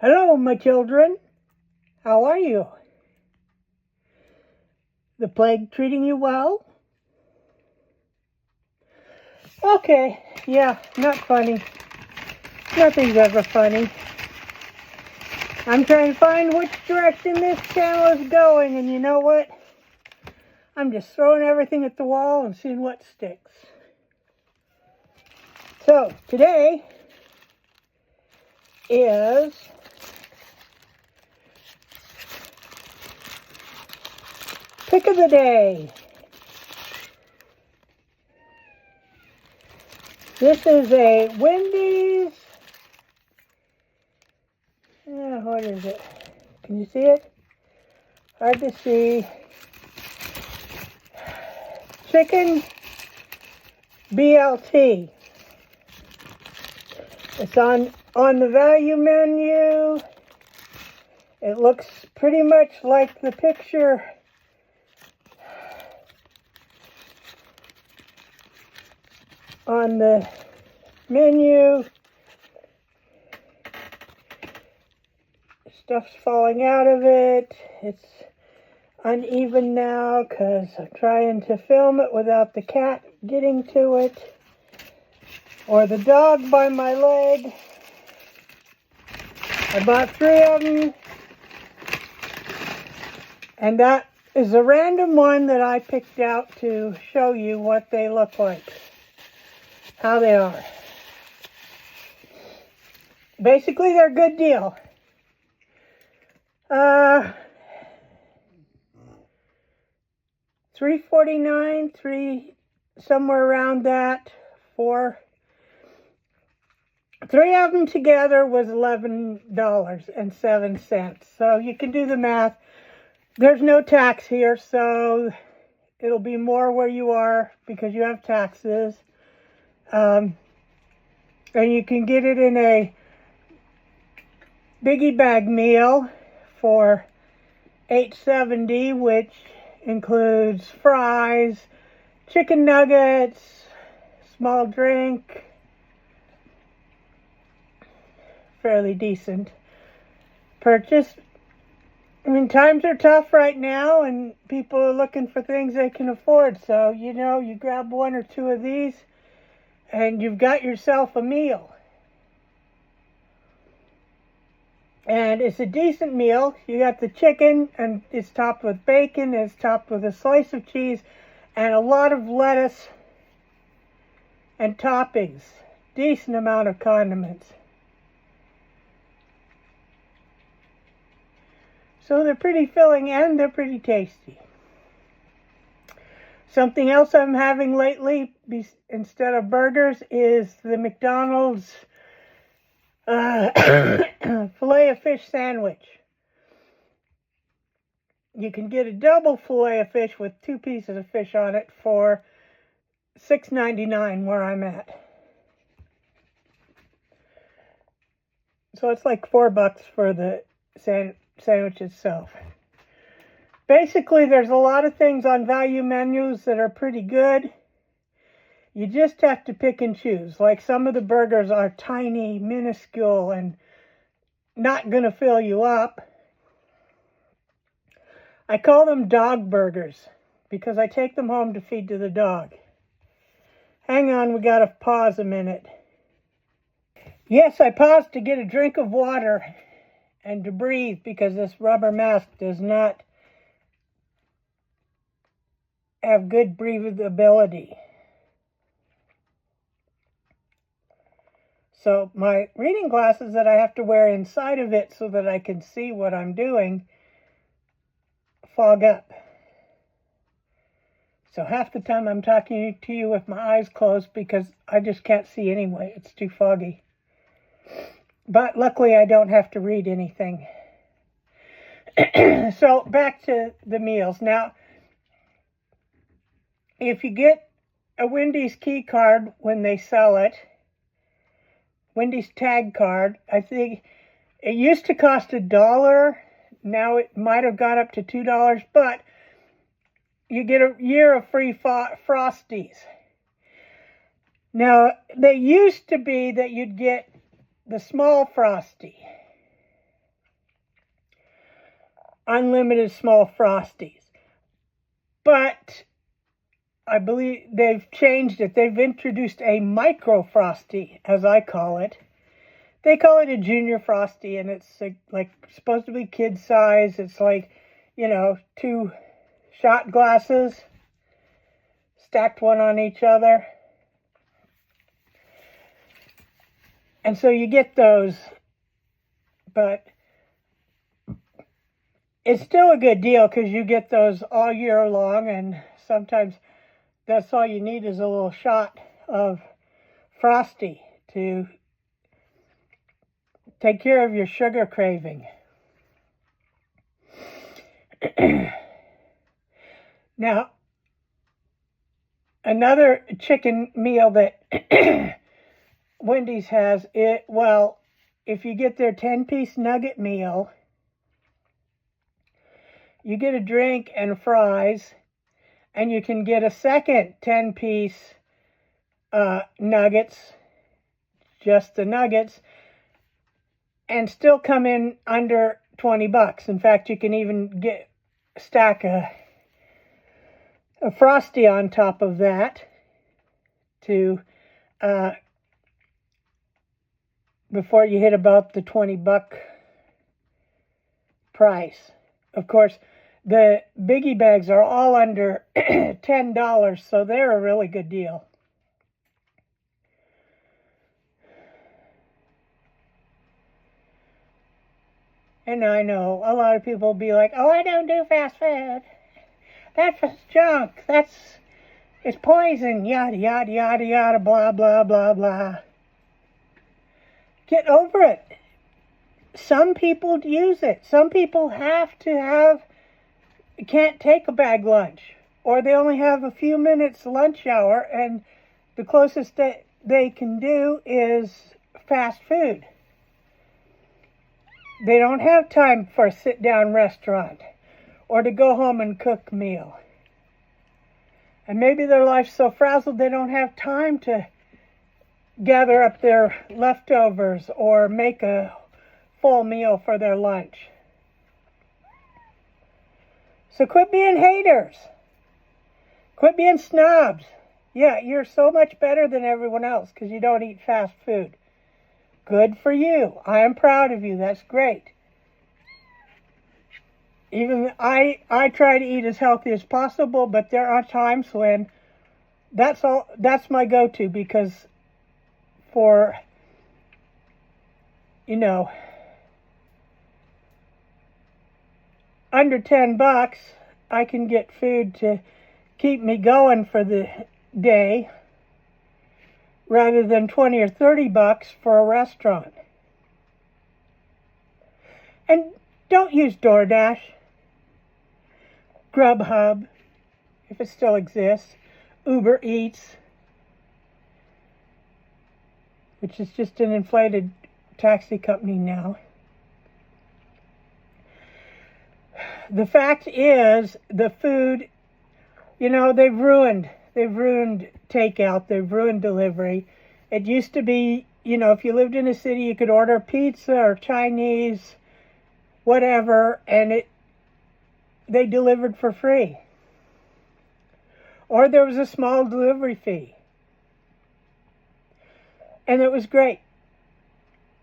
Hello, my children. How are you? The plague treating you well? Okay, yeah, not funny. Nothing's ever funny. I'm trying to find which direction this channel is going, and you know what? I'm just throwing everything at the wall and seeing what sticks. So, today is pick of the day. This is a Wendy's. What is it? Can you see it? Hard to see. Chicken BLT. It's on the value menu. It looks pretty much like the picture on the menu. Stuff's falling out of it. It's uneven now because I'm trying to film it without the cat getting to it or the dog by my leg. I bought 3 of them, and that is a random one that I picked out to show you what they look like, how they are. Basically, they're a good deal. $3.49, somewhere around that. 3 of them together was $11.07. So you can do the math. There's no tax here, so it'll be more where you are because you have taxes. And you can get it in a biggie bag meal for $8.70, which includes fries, chicken nuggets, small drink. Fairly decent purchase. I mean, times are tough right now and people are looking for things they can afford. So, you grab 1 or 2 of these and you've got yourself a meal. And it's a decent meal. You got the chicken, and it's topped with bacon, it's topped with a slice of cheese, and a lot of lettuce and toppings. Decent amount of condiments. So they're pretty filling and they're pretty tasty. Something else I'm having lately, instead of burgers, is the McDonald's filet of fish sandwich. You can get a double filet of fish with 2 pieces of fish on it for $6.99 where I'm at. So it's like $4 for the sandwich itself. Basically, there's a lot of things on value menus that are pretty good. You just have to pick and choose. Like some of the burgers are tiny, minuscule, and not going to fill you up. I call them dog burgers because I take them home to feed to the dog. Hang on, we got to pause a minute. Yes, I paused to get a drink of water and to breathe because this rubber mask does not have good breathability. So my reading glasses that I have to wear inside of it so that I can see what I'm doing fog up. So half the time I'm talking to you with my eyes closed because I just can't see anyway. It's too foggy. But luckily I don't have to read anything. So back to the meals. Now, if you get a Wendy's key card when they sell it, Wendy's tag card, I think it used to cost $1. Now it might have gone up to $2, but you get a year of free Frosties. Now, they used to be that you'd get the small Frosty. unlimited small Frosties. But I believe they've changed it. They've introduced a micro Frosty, as I call it. They call it a junior Frosty, and it's like supposed to be kid size. It's like, 2 shot glasses stacked one on each other. And so you get those, but it's still a good deal because you get those all year long, and sometimes that's all you need is a little shot of Frosty to take care of your sugar craving. Now, another chicken meal that Wendy's has, if you get their 10-piece nugget meal, you get a drink and fries, and you can get a second 10-piece nuggets, just the nuggets, and still come in under $20. In fact, you can even stack a Frosty on top of that to before you hit about the $20 price. Of course, the biggie bags are all under $10, so they're a really good deal. And I know a lot of people will be like, oh, I don't do fast food. That's junk. It's poison. Yada, yada, yada, yada, blah, blah, blah, blah. Get over it. Some people use it. Some people can't take a bag lunch, or they only have a few minutes lunch hour, and the closest that they can do is fast food. They don't have time for a sit-down restaurant or to go home and cook a meal. And maybe their life's so frazzled they don't have time to gather up their leftovers or make a full meal for their lunch. So quit being haters. Quit being snobs. Yeah, you're so much better than everyone else because you don't eat fast food. Good for you. I am proud of you. That's great. Even I try to eat as healthy as possible, but there are times when that's my go-to, because for under $10, I can get food to keep me going for the day, rather than $20 or $30 for a restaurant. And don't use DoorDash, Grubhub, if it still exists, Uber Eats, which is just an inflated taxi company now. The fact is, the food, they've ruined takeout, they've ruined delivery. It used to be, if you lived in a city, you could order pizza or Chinese, whatever, and they delivered for free. Or there was a small delivery fee. And it was great.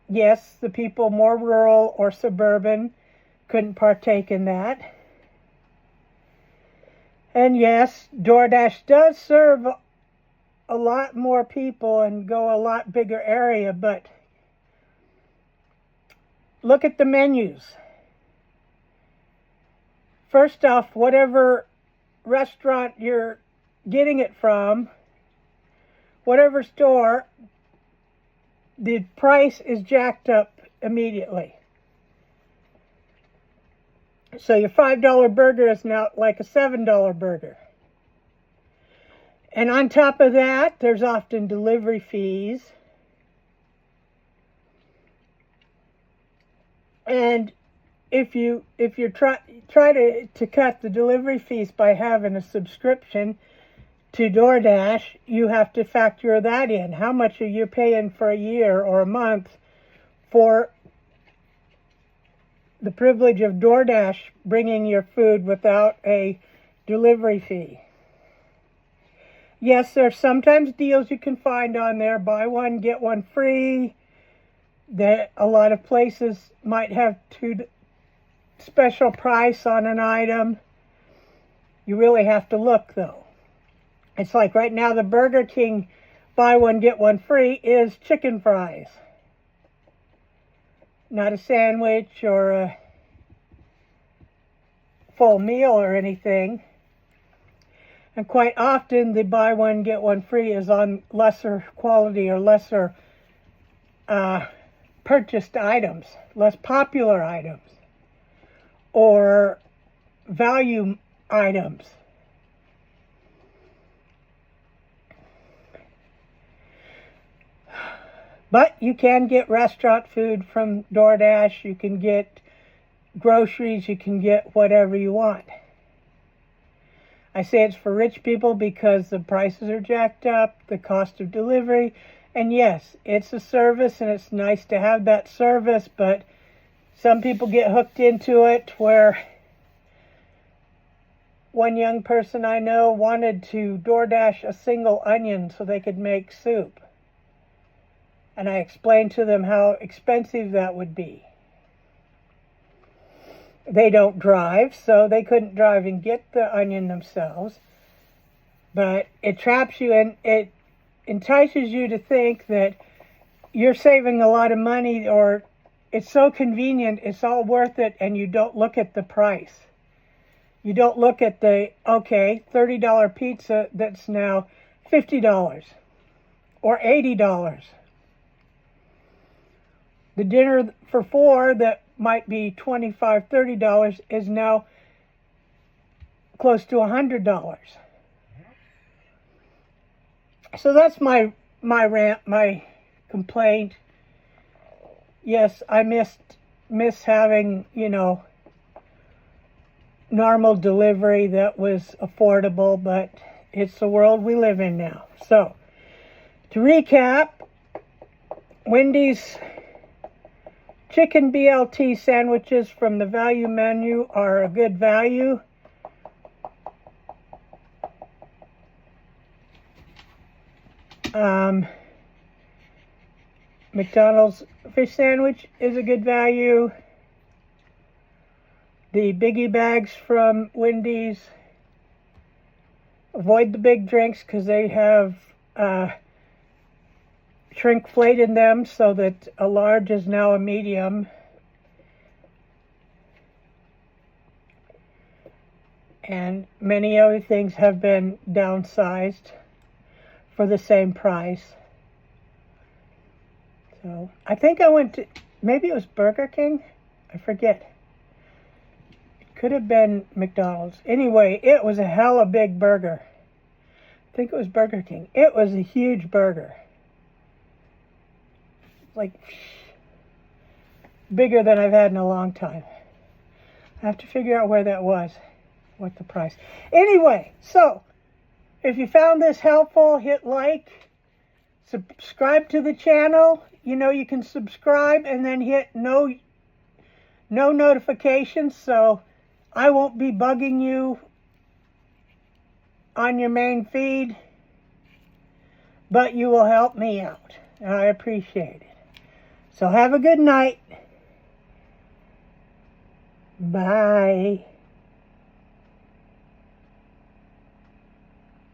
Yes, the people more rural or suburban couldn't partake in that. And yes, DoorDash does serve a lot more people and go a lot bigger area, but look at the menus. First off, whatever restaurant you're getting it from, whatever store, the price is jacked up immediately. So your $5 burger is now like a $7 burger. And on top of that, there's often delivery fees. And if you try to cut the delivery fees by having a subscription to DoorDash, you have to factor that in. How much are you paying for a year or a month for the privilege of DoorDash bringing your food without a delivery fee. Yes, there's sometimes deals you can find on there. Buy one, get one free. That a lot of places might have two special price on an item. You really have to look, though. It's like right now the Burger King buy one, get one free is chicken fries. Not a sandwich or a full meal or anything. And quite often the buy one, get one free is on lesser quality or lesser purchased items, less popular items, or value items. But you can get restaurant food from DoorDash, you can get groceries, you can get whatever you want. I say it's for rich people because the prices are jacked up, the cost of delivery, and yes, it's a service and it's nice to have that service, but some people get hooked into it where one young person I know wanted to DoorDash a single onion so they could make soup. And I explained to them how expensive that would be. They don't drive, so they couldn't drive and get the onion themselves. But it traps you and it entices you to think that you're saving a lot of money, or it's so convenient, it's all worth it, and you don't look at the price. You don't look at the, okay, $30 pizza that's now $50 or $80. The dinner for four that might be $25, $30 is now close to $100. So that's my rant, my complaint. Yes, I miss having, normal delivery that was affordable, but it's the world we live in now. So, to recap, Wendy's chicken BLT sandwiches from the value menu are a good value. McDonald's fish sandwich is a good value. The biggie bags from Wendy's, avoid the big drinks because they have shrinkflate in them so that a large is now a medium. And many other things have been downsized for the same price. So I think I went to, maybe it was Burger King? I forget. It could have been McDonald's. Anyway, it was a hella big burger. I think it was Burger King. It was a huge burger. Like, bigger than I've had in a long time. I have to figure out where that was, what the price. Anyway, so, if you found this helpful, hit like, subscribe to the channel. You can subscribe and then hit no notifications, so I won't be bugging you on your main feed, but you will help me out, and I appreciate it. So have a good night. Bye.